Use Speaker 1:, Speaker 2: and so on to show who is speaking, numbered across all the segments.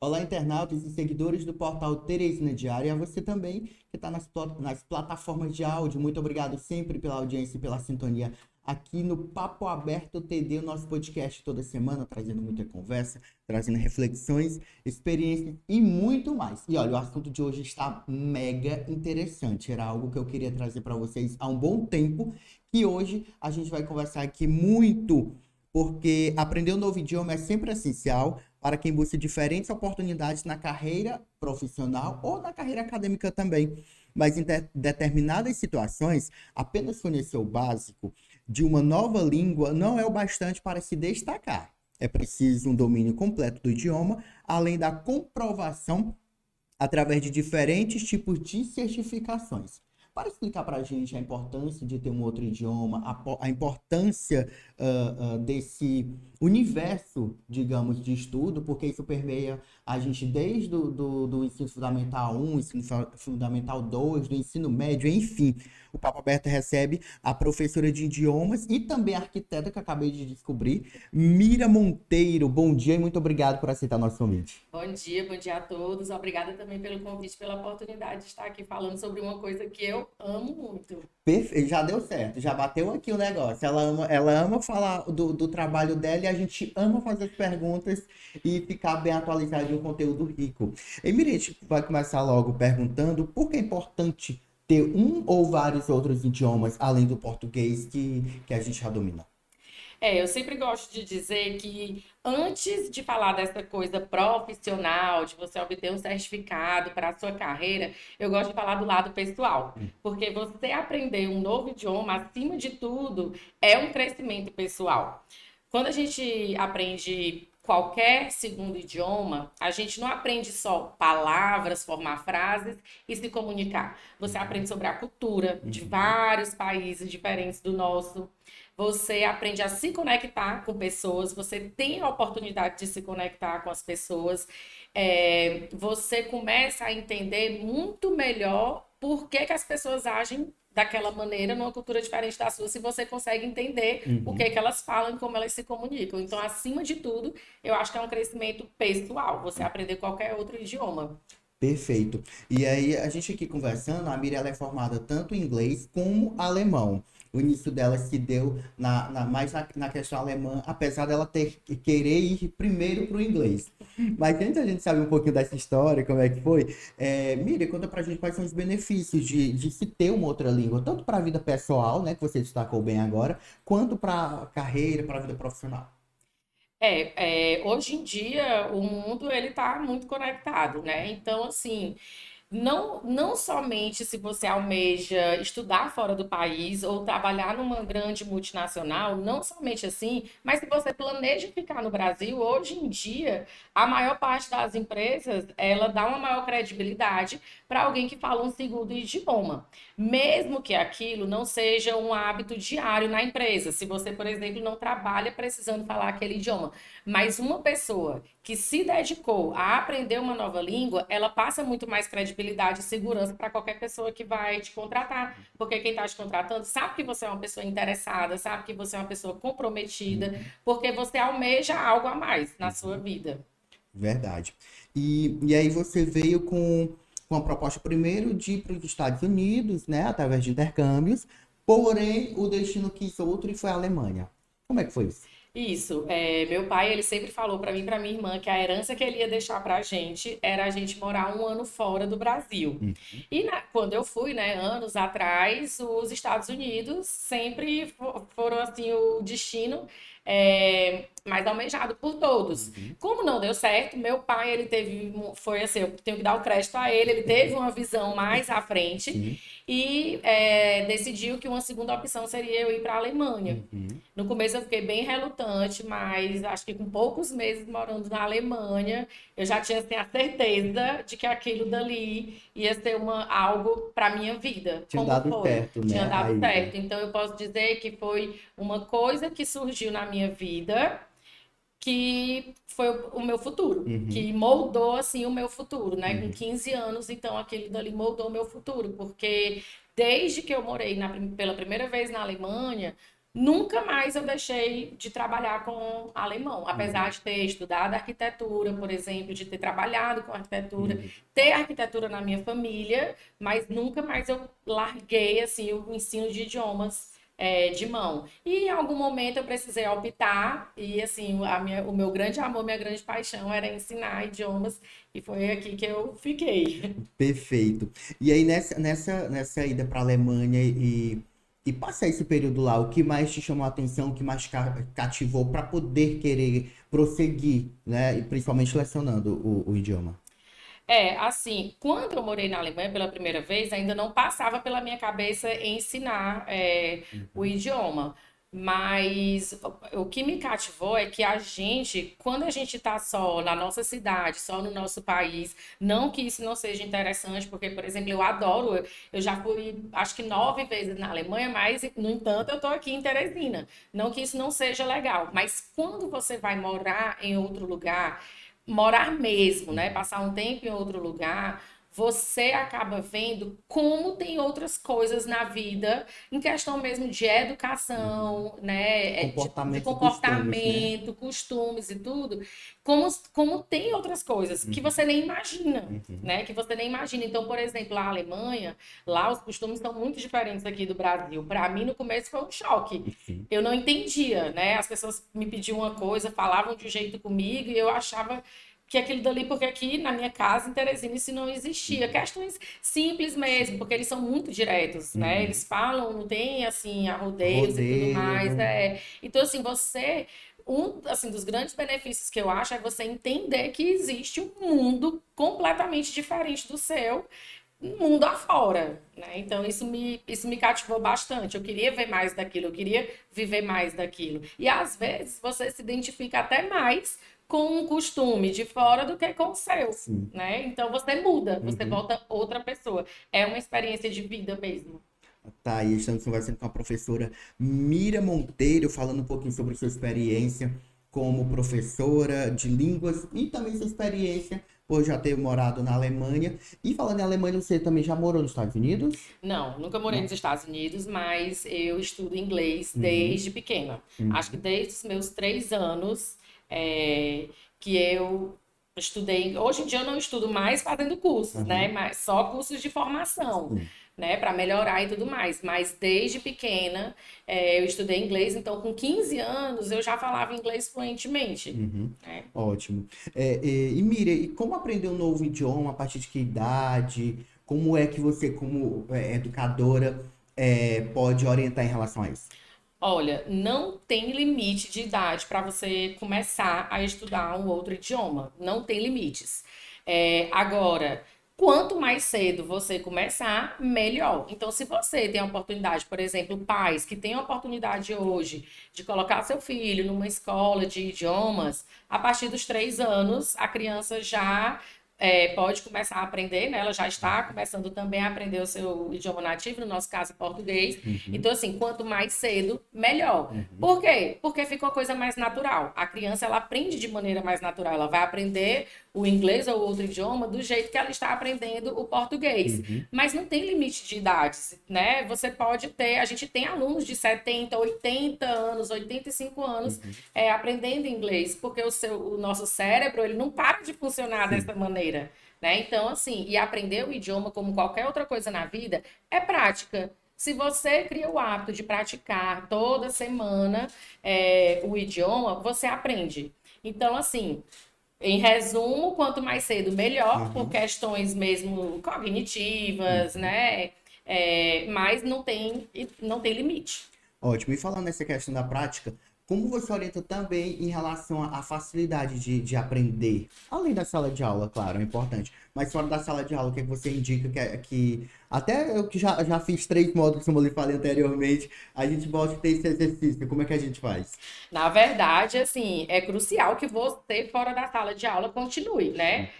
Speaker 1: Olá, internautas e seguidores do portal Teresina Diária, e a você também que está nas plataformas de áudio. Muito obrigado sempre pela audiência e pela sintonia aqui no Papo Aberto TD, o nosso podcast toda semana, trazendo muita conversa, trazendo reflexões, experiências e muito mais. E olha, o assunto de hoje está mega interessante. Era algo que eu queria trazer para vocês há um bom tempo, que hoje a gente vai conversar aqui muito, porque aprender um novo idioma é sempre essencial para quem busca diferentes oportunidades na carreira profissional ou na carreira acadêmica também. Mas em determinadas situações, apenas conhecer o básico de uma nova língua não é o bastante para se destacar. É preciso um domínio completo do idioma, além da comprovação através de diferentes tipos de certificações. Para explicar para a gente a importância de ter um outro idioma, a importância desse universo, digamos, de estudo, porque isso permeia a gente desde do ensino fundamental 1, ensino fundamental 2, do ensino médio, enfim. O Papo Aberto recebe a professora de idiomas e também a arquiteta que eu acabei de descobrir, Mira Monteiro. Bom dia e muito obrigado por aceitar nosso convite.
Speaker 2: Bom dia a todos. Obrigada também pelo convite, pela oportunidade de estar aqui falando sobre uma coisa que eu amo muito.
Speaker 1: Perfeito, já deu certo, já bateu aqui o negócio. Ela ama falar do trabalho dela e a gente ama fazer as perguntas e ficar bem atualizado de um conteúdo rico. E Miri, a gente vai começar logo perguntando por que é importante ter um ou vários outros idiomas além do português que a gente já domina.
Speaker 2: Eu sempre gosto de dizer que antes de falar dessa coisa profissional, de você obter um certificado para a sua carreira, eu gosto de falar do lado pessoal. Porque você aprender um novo idioma, acima de tudo, é um crescimento pessoal. Quando a gente aprende qualquer segundo idioma, a gente não aprende só palavras, formar frases e se comunicar. Você aprende sobre a cultura de
Speaker 1: Uhum.
Speaker 2: vários países diferentes do nosso. Você aprende a se conectar com pessoas, você tem a oportunidade de se conectar com as pessoas. Você começa a entender muito melhor por que que as pessoas agem daquela maneira numa cultura diferente da sua, se você consegue entender o que
Speaker 1: Uhum.
Speaker 2: que elas falam e como elas se comunicam. Então, acima de tudo, eu acho que é um crescimento pessoal, você aprender qualquer outro idioma.
Speaker 1: Perfeito. E aí, a gente aqui conversando, a Miriam ela é formada tanto em inglês como alemão. O início dela se deu mais na questão alemã, apesar dela ter querer ir primeiro para o inglês. Mas antes a gente saber um pouquinho dessa história, como é que foi, Miriam, conta pra gente quais são os benefícios de se ter uma outra língua, tanto para a vida pessoal, né, que você destacou bem agora, quanto para a carreira, para a vida profissional.
Speaker 2: Hoje em dia o mundo ele está muito conectado, né? Então, assim, não somente se você almeja estudar fora do país ou trabalhar numa grande multinacional, não somente assim, mas se você planeja ficar no Brasil, hoje em dia, a maior parte das empresas, ela dá uma maior credibilidade para alguém que fala um segundo idioma, mesmo que aquilo não seja um hábito diário na empresa. Se você, por exemplo, não trabalha precisando falar aquele idioma, mas uma pessoa que se dedicou a aprender uma nova língua, ela passa muito mais credibilidade e segurança para qualquer pessoa que vai te contratar. Porque quem está te contratando sabe que você é uma pessoa interessada, sabe que você é uma pessoa comprometida,
Speaker 1: Uhum.
Speaker 2: porque você almeja algo a mais na sua
Speaker 1: Uhum.
Speaker 2: vida.
Speaker 1: Verdade. E aí você veio com a proposta primeiro de ir para os Estados Unidos, né, através de intercâmbios, porém o destino quis outro e foi a Alemanha. Como é que foi isso?
Speaker 2: Isso, meu pai, ele sempre falou para mim e para minha irmã que a herança que ele ia deixar para a gente era a gente morar um ano fora do Brasil.
Speaker 1: Uhum.
Speaker 2: E quando eu fui, né, anos atrás, os Estados Unidos sempre foram assim o destino mais almejado por todos.
Speaker 1: Uhum.
Speaker 2: Como não deu certo, meu pai, ele foi assim, eu tenho que dar o crédito a ele teve uma visão mais à frente
Speaker 1: Sim.
Speaker 2: e decidiu que uma segunda opção seria eu ir para a Alemanha.
Speaker 1: Uhum.
Speaker 2: No começo eu fiquei bem relutante, mas acho que com poucos meses morando na Alemanha, eu já tinha assim, a certeza de que aquilo dali ia ser algo para minha vida,
Speaker 1: Tinha
Speaker 2: como
Speaker 1: dado
Speaker 2: foi.
Speaker 1: certo,
Speaker 2: Tinha
Speaker 1: né, a
Speaker 2: dado
Speaker 1: ida.
Speaker 2: certo. Então eu posso dizer que foi uma coisa que surgiu na minha vida que foi o meu futuro,
Speaker 1: Uhum.
Speaker 2: que moldou assim o meu futuro, né? Com
Speaker 1: Uhum.
Speaker 2: 15 anos, então aquele dali moldou o meu futuro, porque desde que eu morei pela primeira vez na Alemanha, Nunca mais eu deixei de trabalhar com alemão, apesar
Speaker 1: Uhum.
Speaker 2: de ter estudado arquitetura, por exemplo, de ter trabalhado com arquitetura,
Speaker 1: Uhum.
Speaker 2: ter arquitetura na minha família, mas nunca mais eu larguei assim o ensino de idiomas de mão. E em algum momento eu precisei optar e assim o meu grande amor, minha grande paixão era ensinar idiomas e foi aqui que eu fiquei.
Speaker 1: Perfeito. E aí, nessa ida para a Alemanha e passar esse período lá, o que mais te chamou a atenção, o que mais cativou para poder querer prosseguir, né? E principalmente lecionando o idioma?
Speaker 2: Assim, quando eu morei na Alemanha pela primeira vez, ainda não passava pela minha cabeça ensinar o
Speaker 1: Uhum.
Speaker 2: idioma. Mas o que me cativou é que a gente, quando a gente está só na nossa cidade, só no nosso país, não que isso não seja interessante, porque, por exemplo, eu adoro, eu já fui acho que 9 vezes na Alemanha, mas, no entanto, eu estou aqui em Teresina. Não que isso não seja legal, mas quando você vai morar em outro lugar, morar mesmo, né?
Speaker 1: Uhum.
Speaker 2: Passar um tempo em outro lugar, você acaba vendo como tem outras coisas na vida, em questão mesmo de
Speaker 1: Uhum.
Speaker 2: educação, né? De
Speaker 1: Comportamentos e costumes, né?
Speaker 2: comportamento, costumes e tudo, como tem outras coisas que
Speaker 1: Uhum.
Speaker 2: você nem imagina.
Speaker 1: Uhum.
Speaker 2: Né, que você nem imagina. Então, por exemplo, a Alemanha, lá os costumes são muito diferentes aqui do Brasil. Para mim, no começo foi um choque.
Speaker 1: Sim.
Speaker 2: Eu não entendia, né? As pessoas me pediam uma coisa, falavam de um jeito comigo e eu achava que aquilo dali, porque aqui na minha casa, em Teresina, isso não existia.
Speaker 1: Uhum.
Speaker 2: Questões simples mesmo,
Speaker 1: Sim.
Speaker 2: porque eles são muito diretos, né?
Speaker 1: Uhum.
Speaker 2: Eles falam, não tem, assim, arrodeios e tudo
Speaker 1: Rodeio,
Speaker 2: mais.
Speaker 1: não.
Speaker 2: Então, assim, um, assim, dos grandes benefícios que eu acho é você entender que existe um mundo completamente diferente do seu, um mundo afora, né? Então, isso me cativou bastante. Eu queria ver mais daquilo, eu queria viver mais daquilo. E, às vezes, você se identifica até mais com um costume de fora do que com o seu,
Speaker 1: Sim.
Speaker 2: né? Então você muda, você
Speaker 1: Uhum.
Speaker 2: volta outra pessoa. É uma experiência de vida mesmo.
Speaker 1: Tá, e estamos conversando com a professora Mira Monteiro, falando um pouquinho sobre sua experiência como professora de línguas e também sua experiência por já ter morado na Alemanha. E falando em Alemanha, você também já morou nos Estados Unidos?
Speaker 2: Não, nunca morei nos
Speaker 1: Não?
Speaker 2: Estados Unidos, mas eu estudo inglês
Speaker 1: Uhum,
Speaker 2: desde pequena. Acho que
Speaker 1: uhum,
Speaker 2: desde os meus 3 anos que eu estudei. Hoje em dia eu não estudo mais fazendo cursos, né?
Speaker 1: uhum,
Speaker 2: Mas só cursos de formação,
Speaker 1: sim,
Speaker 2: né? Para melhorar e tudo mais. Mas desde pequena eu estudei inglês, então com 15 anos eu já falava inglês fluentemente,
Speaker 1: uhum.
Speaker 2: né?
Speaker 1: Ótimo. E Mira, e como aprender um novo idioma, a partir de que idade? Como é que você, como educadora, pode orientar em relação a isso?
Speaker 2: Olha, não tem limite de idade para você começar a estudar um outro idioma. Não tem limites. Agora, quanto mais cedo você começar, melhor. Então, se você tem a oportunidade, por exemplo, pais que têm a oportunidade hoje de colocar seu filho numa escola de idiomas, a partir dos 3 anos, a criança já pode começar a aprender, né? Ela já está começando também a aprender o seu idioma nativo, no nosso caso, português.
Speaker 1: Uhum,
Speaker 2: Então, assim, quanto mais cedo, melhor.
Speaker 1: uhum,
Speaker 2: Por quê? Porque fica uma coisa mais natural. A criança, ela aprende de maneira mais natural. Ela vai aprender o inglês ou outro idioma do jeito que ela está aprendendo o português.
Speaker 1: uhum,
Speaker 2: Mas não tem limite de idades, né? Você pode ter, a gente tem alunos de 70, 80 anos, 85 anos
Speaker 1: uhum.
Speaker 2: aprendendo inglês, porque o nosso cérebro, ele não para de funcionar
Speaker 1: Sim.
Speaker 2: dessa maneira, né? Então, assim, e aprender o idioma, como qualquer outra coisa na vida, é prática. Se você cria o hábito de praticar toda semana o idioma, você aprende. Então, assim, em resumo, quanto mais cedo, melhor, por
Speaker 1: Uhum,
Speaker 2: questões mesmo cognitivas,
Speaker 1: uhum.
Speaker 2: né? Mas não tem limite.
Speaker 1: Ótimo. E falando nessa questão da prática, como você orienta também em relação à facilidade de aprender? Além da sala de aula, claro, é importante. Mas fora da sala de aula, o que é que você indica que até eu que já fiz 3 módulos, como eu lhe falei anteriormente, a gente pode ter esse exercício. Como é que a gente faz?
Speaker 2: Na verdade, assim, é crucial que você, fora da sala de aula, continue, né?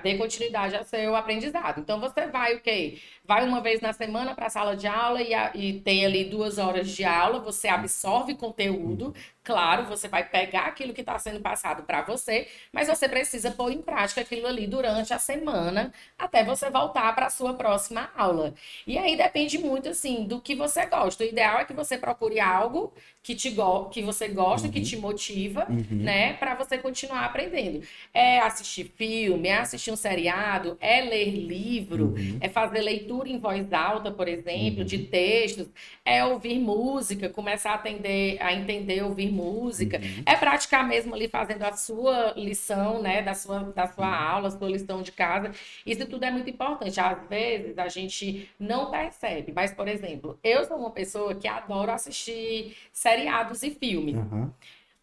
Speaker 2: Dê continuidade ao seu aprendizado. Então, você vai o quê? Vai uma vez na semana para a sala de aula e tem ali 2 horas de aula, você absorve conteúdo, Claro, você vai pegar aquilo que está sendo passado para você, mas você precisa pôr em prática aquilo ali durante a semana até você voltar para a sua próxima aula. E aí depende muito assim do que você gosta. O ideal é que você procure algo que você gosta, que te
Speaker 1: Uhum,
Speaker 2: motiva,
Speaker 1: uhum,
Speaker 2: né, para você continuar aprendendo. É assistir filme, é assistir um seriado, é ler livro,
Speaker 1: uhum,
Speaker 2: é fazer leitura em voz alta, por exemplo, de
Speaker 1: uhum,
Speaker 2: textos, é ouvir música, começar a entender ouvir música,
Speaker 1: uhum,
Speaker 2: é praticar mesmo ali fazendo a sua lição, né, da sua
Speaker 1: sim,
Speaker 2: aula, sua lição de casa. Isso tudo é muito importante. Às vezes a gente não percebe, mas, por exemplo, eu sou uma pessoa que adoro assistir seriados e filmes.
Speaker 1: aham,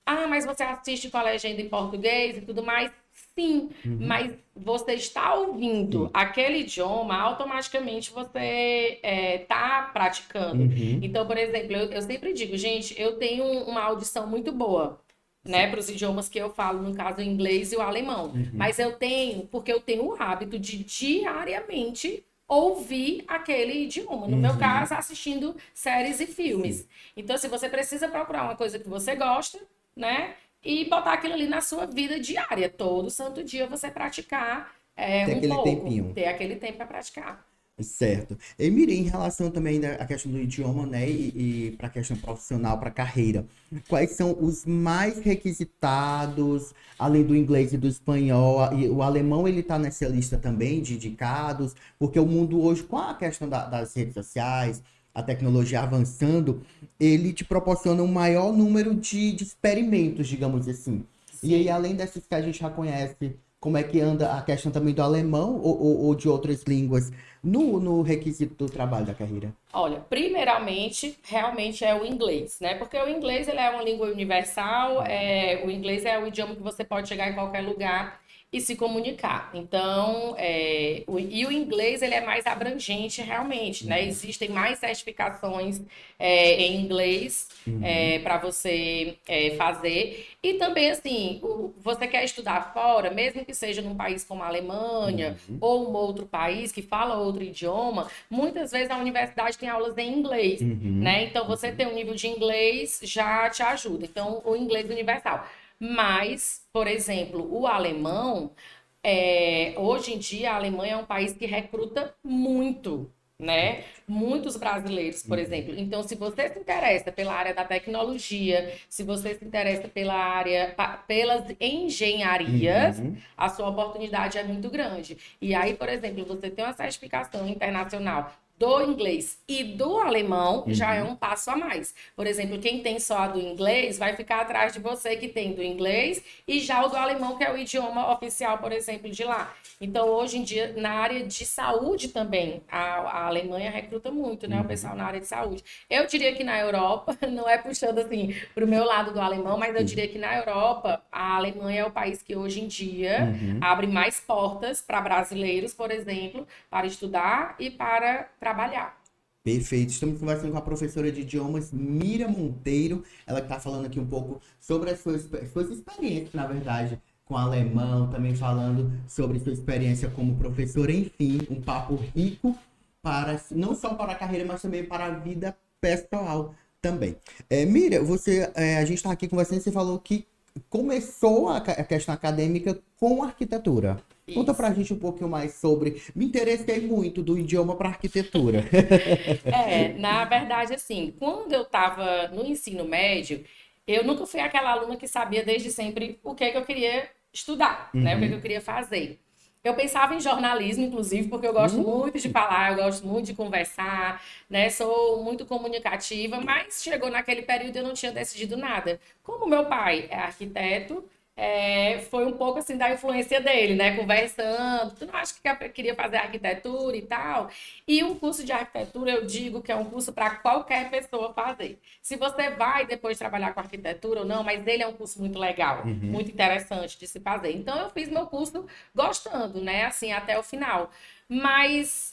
Speaker 2: Ah, mas você assiste com a legenda em português e tudo mais? Sim,
Speaker 1: uhum,
Speaker 2: mas você está ouvindo
Speaker 1: sim,
Speaker 2: aquele idioma, automaticamente você está praticando.
Speaker 1: uhum,
Speaker 2: Então, por exemplo, eu sempre digo, gente, eu tenho uma audição muito boa, né,
Speaker 1: sim,
Speaker 2: para os idiomas que eu falo, no caso o inglês e o alemão.
Speaker 1: uhum,
Speaker 2: Mas eu tenho, porque eu tenho o hábito de diariamente ouvir aquele idioma. No meu
Speaker 1: uhum,
Speaker 2: caso, assistindo séries e
Speaker 1: sim.
Speaker 2: filmes. Então, se você precisa procurar uma coisa que você gosta, né? E botar aquilo ali na sua vida diária. Todo santo dia você praticar
Speaker 1: Tem
Speaker 2: um
Speaker 1: aquele
Speaker 2: pouco,
Speaker 1: tempinho.
Speaker 2: ter aquele tempo para praticar.
Speaker 1: Certo. E Miri, em relação também à questão do idioma, né, e para a questão profissional, para a carreira, quais são os mais requisitados, além do inglês e do espanhol? E o alemão, ele está nessa lista também de indicados, porque o mundo hoje, com a questão das redes sociais, a tecnologia avançando, ele te proporciona um maior número de experimentos, digamos assim. E aí,
Speaker 2: Sim.
Speaker 1: além desses que a gente já conhece, como é que anda a questão também do alemão ou de outras línguas? No requisito do trabalho da carreira.
Speaker 2: Olha, primeiramente, realmente é o inglês, né? Porque o inglês ele é uma língua universal, o inglês é o idioma que você pode chegar em qualquer lugar e se comunicar. Então, e o inglês ele é mais abrangente realmente, né?
Speaker 1: Uhum,
Speaker 2: Existem mais certificações em inglês
Speaker 1: uhum,
Speaker 2: para você fazer. E também, assim, você quer estudar fora, mesmo que seja num país como a Alemanha
Speaker 1: uhum,
Speaker 2: ou um outro país que fala outro idioma, muitas vezes a universidade tem aulas em inglês,
Speaker 1: uhum,
Speaker 2: né? Então você
Speaker 1: uhum,
Speaker 2: ter um nível de inglês já te ajuda. Então, o inglês universal. Mas, por exemplo, o alemão, hoje em dia a Alemanha é um país que recruta muito, né?
Speaker 1: verdade.
Speaker 2: Muitos brasileiros, por
Speaker 1: Uhum,
Speaker 2: exemplo. Então, se você se interessa pela área da tecnologia, se você se interessa pela área, pelas engenharias,
Speaker 1: uhum,
Speaker 2: a sua oportunidade é muito grande. E aí, por exemplo, você tem uma certificação internacional do inglês e do alemão, já é
Speaker 1: uhum,
Speaker 2: um passo a mais. Por exemplo, quem tem só a do inglês vai ficar atrás de você que tem do inglês e já o do alemão, que é o idioma oficial, por exemplo, de lá. Então, hoje em dia, na área de saúde também, a Alemanha recruta muito, né? O
Speaker 1: uhum,
Speaker 2: pessoal na área de saúde. Eu diria que na Europa, não é puxando assim para o meu lado do alemão, mas eu
Speaker 1: sim,
Speaker 2: diria que na Europa, a Alemanha é o país que hoje em dia
Speaker 1: uhum.
Speaker 2: abre mais portas para brasileiros, por exemplo, para estudar e para trabalhar.
Speaker 1: Perfeito. Estamos conversando com a professora de idiomas, Mira Monteiro. Ela que está falando aqui um pouco sobre as suas experiências, na verdade, com alemão, também falando sobre sua experiência como professora. Enfim, um papo rico para não só para a carreira, mas também para a vida pessoal também. Mira, a gente está aqui conversando e você falou que começou a questão acadêmica com arquitetura. Conta pra
Speaker 2: Isso.
Speaker 1: gente um pouquinho mais sobre. Me interessei muito do idioma para arquitetura.
Speaker 2: Na verdade, assim, quando eu estava no ensino médio, eu nunca fui aquela aluna que sabia desde sempre o que é que eu queria estudar, né? O que é que eu
Speaker 1: Uhum.
Speaker 2: queria fazer. Eu pensava em jornalismo, inclusive, porque eu gosto muito de
Speaker 1: Hum,
Speaker 2: falar, eu gosto muito de conversar, né? Sou muito comunicativa, mas chegou naquele período e eu não tinha decidido nada. Como meu pai é arquiteto, foi um pouco assim da influência dele, né? Conversando, tu não acha que queria fazer arquitetura e tal? E um curso de arquitetura, eu digo que é um curso para qualquer pessoa fazer. Se você vai depois trabalhar com arquitetura ou não, mas ele é um curso muito legal,
Speaker 1: uhum.
Speaker 2: muito interessante de se fazer. Então, eu fiz meu curso gostando, né? Assim, até o final. Mas,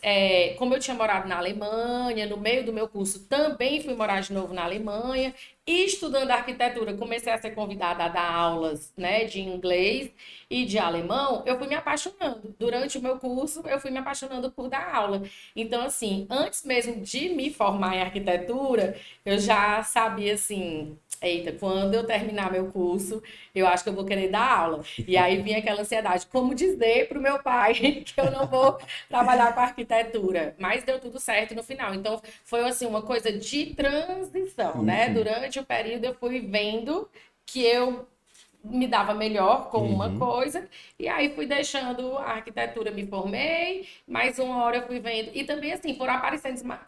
Speaker 2: como eu tinha morado na Alemanha, no meio do meu curso também fui morar de novo na Alemanha. E estudando arquitetura, comecei a ser convidada a dar aulas, né, de inglês e de alemão. Eu fui me apaixonando. Durante o meu curso, eu fui me apaixonando por dar aula. Então, assim, antes mesmo de me formar em arquitetura, eu já sabia assim. Eita, quando eu terminar meu curso, eu acho que eu vou querer dar aula. E aí vinha aquela ansiedade, como dizer para o meu pai que eu não vou trabalhar com arquitetura? Mas deu tudo certo no final. Então, foi assim uma coisa de transição,
Speaker 1: Sim,
Speaker 2: né?
Speaker 1: sim.
Speaker 2: Durante o período eu fui vendo que eu me dava melhor com uma
Speaker 1: Uhum,
Speaker 2: coisa, e aí fui deixando a arquitetura, me formei, mais uma hora eu fui vendo, e também assim, foram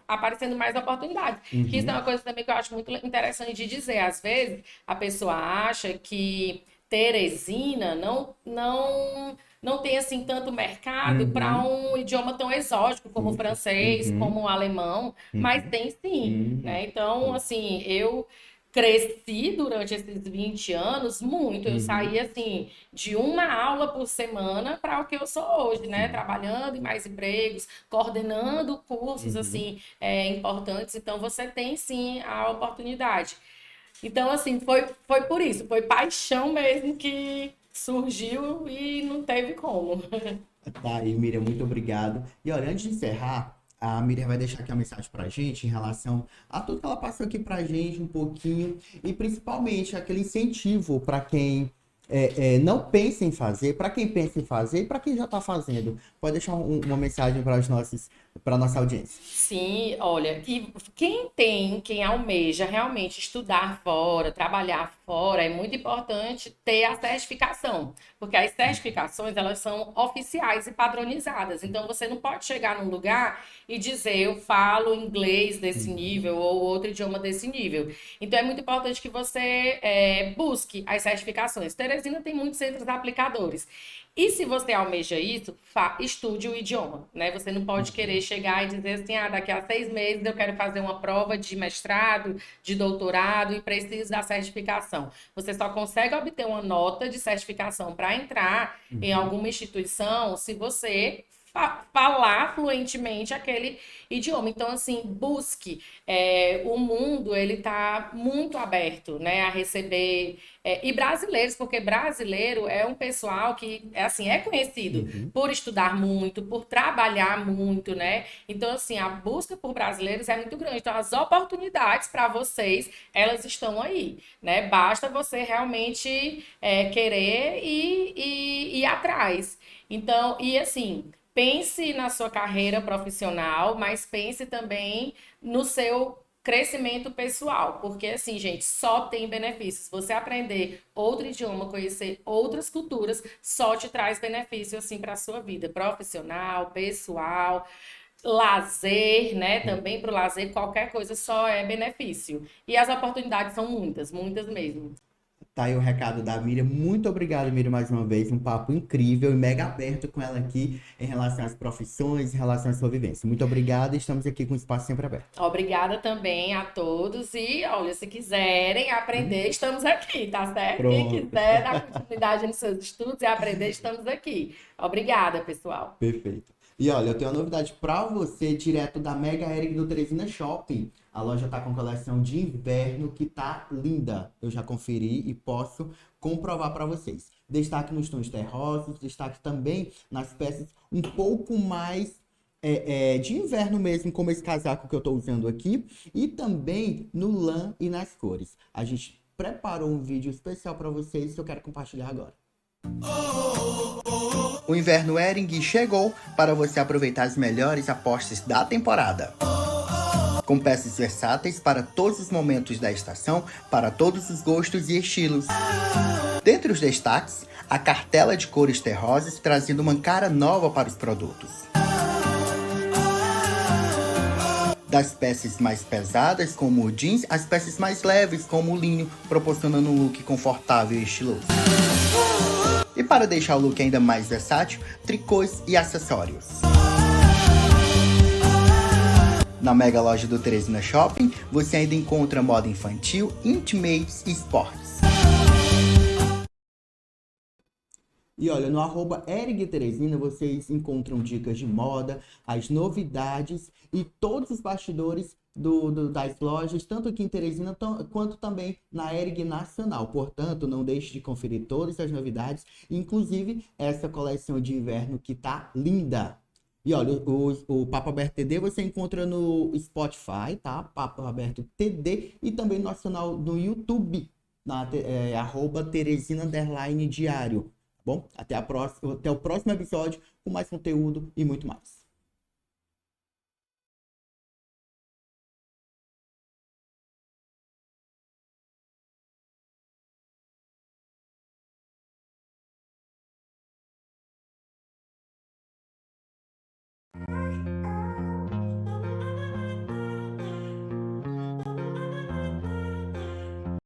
Speaker 2: aparecendo mais oportunidades, que isso é uma
Speaker 1: uhum,
Speaker 2: coisa também que eu acho muito interessante de dizer, às vezes a pessoa acha que Teresina não tem assim tanto mercado para
Speaker 1: uhum,
Speaker 2: um idioma tão exótico como o
Speaker 1: sim, sim.
Speaker 2: francês, como
Speaker 1: Uhum,
Speaker 2: o alemão, mas
Speaker 1: uhum,
Speaker 2: tem sim, né? Então,
Speaker 1: uhum,
Speaker 2: assim, eu cresci durante esses 20 anos muito. Eu saí
Speaker 1: uhum,
Speaker 2: assim de uma aula por semana para o que eu sou hoje, né?
Speaker 1: sim.
Speaker 2: Trabalhando em mais empregos, coordenando cursos
Speaker 1: Uhum.
Speaker 2: assim importantes. Então você tem sim a oportunidade. Então assim foi por isso, foi paixão mesmo que surgiu e não teve como.
Speaker 1: Tá aí, Miriam, muito obrigado. E olha, antes de encerrar, a Miriam vai deixar aqui uma mensagem pra gente em relação a tudo que ela passou aqui pra gente um pouquinho e principalmente aquele incentivo para quem não pensa em fazer, para quem pensa em fazer e para quem já está fazendo. Pode deixar uma mensagem para nossa audiência.
Speaker 2: Sim, olha, e quem almeja realmente estudar fora, trabalhar fora, é muito importante ter a certificação, porque as certificações, elas são oficiais e padronizadas. Então, você não pode chegar num lugar e dizer, eu falo inglês desse
Speaker 1: Uhum,
Speaker 2: nível ou outro idioma desse nível. Então, é muito importante que você busque as certificações. Teresina tem muitos centros aplicadores. E se você almeja isso, estude o idioma, né? Você não pode querer
Speaker 1: uhum,
Speaker 2: chegar e dizer assim, daqui a 6 meses eu quero fazer uma prova de mestrado, de doutorado e preciso da certificação. Você só consegue obter uma nota de certificação para entrar em
Speaker 1: uhum,
Speaker 2: alguma instituição se você falar fluentemente aquele idioma. Então, assim, busque. O mundo, ele está muito aberto, né, a receber e brasileiros, porque brasileiro é um pessoal que assim é conhecido
Speaker 1: uhum.
Speaker 2: por estudar muito, por trabalhar muito, né? Então assim a busca por brasileiros é muito grande. Então as oportunidades para vocês elas estão aí, né? Basta você realmente querer e ir atrás. Então e assim pense na sua carreira profissional, mas pense também no seu crescimento pessoal, porque assim, gente, só tem benefícios. Você aprender outro idioma, conhecer outras culturas, só te traz benefício assim para a sua vida profissional, pessoal, lazer, né? Também para o lazer, qualquer coisa só é benefício. E as oportunidades são muitas, muitas mesmo.
Speaker 1: Tá aí o recado da Miriam. Muito obrigado, Miriam, mais uma vez. Um papo incrível e mega aberto com ela aqui em relação às profissões, em relação à sua vivência. Muito obrigado e estamos aqui com o espaço sempre aberto.
Speaker 2: Obrigada também a todos e, olha, se quiserem
Speaker 1: Hum?
Speaker 2: aprender, estamos aqui, tá certo? Quem
Speaker 1: Pronto.
Speaker 2: quiser dar continuidade nos seus estudos e aprender, estamos aqui. Obrigada, pessoal.
Speaker 1: Perfeito. E olha, eu tenho uma novidade para você, direto da Mega Eric do Teresina Shopping. A loja tá com coleção de inverno que tá linda. Eu já conferi e posso comprovar para vocês. Destaque nos tons terrosos, destaque também nas peças um pouco mais de inverno mesmo, como esse casaco que eu tô usando aqui, e também no lã e nas cores. A gente preparou um vídeo especial para vocês que eu quero compartilhar agora. O inverno Hering chegou para você aproveitar as melhores apostas da temporada. Com peças versáteis para todos os momentos da estação, para todos os gostos e estilos. Dentre os destaques, a cartela de cores terrosas trazendo uma cara nova para os produtos. Das peças mais pesadas, como o jeans, às peças mais leves, como o linho, proporcionando um look confortável e estiloso. E para deixar o look ainda mais versátil, tricôs e acessórios. Na mega loja do Teresina Shopping, você ainda encontra moda infantil, intimates e esportes. E olha, no arroba Eric Teresina vocês encontram dicas de moda, as novidades e todos os bastidores das lojas, tanto aqui em Teresina quanto também na Eric Nacional. Portanto, não deixe de conferir todas as novidades, inclusive essa coleção de inverno que tá linda. E olha, o Papo Aberto TD você encontra no Spotify, tá? Papo Aberto TD e também no nacional no YouTube, arroba Teresina _diário. Bom, até o próximo episódio com mais conteúdo e muito mais.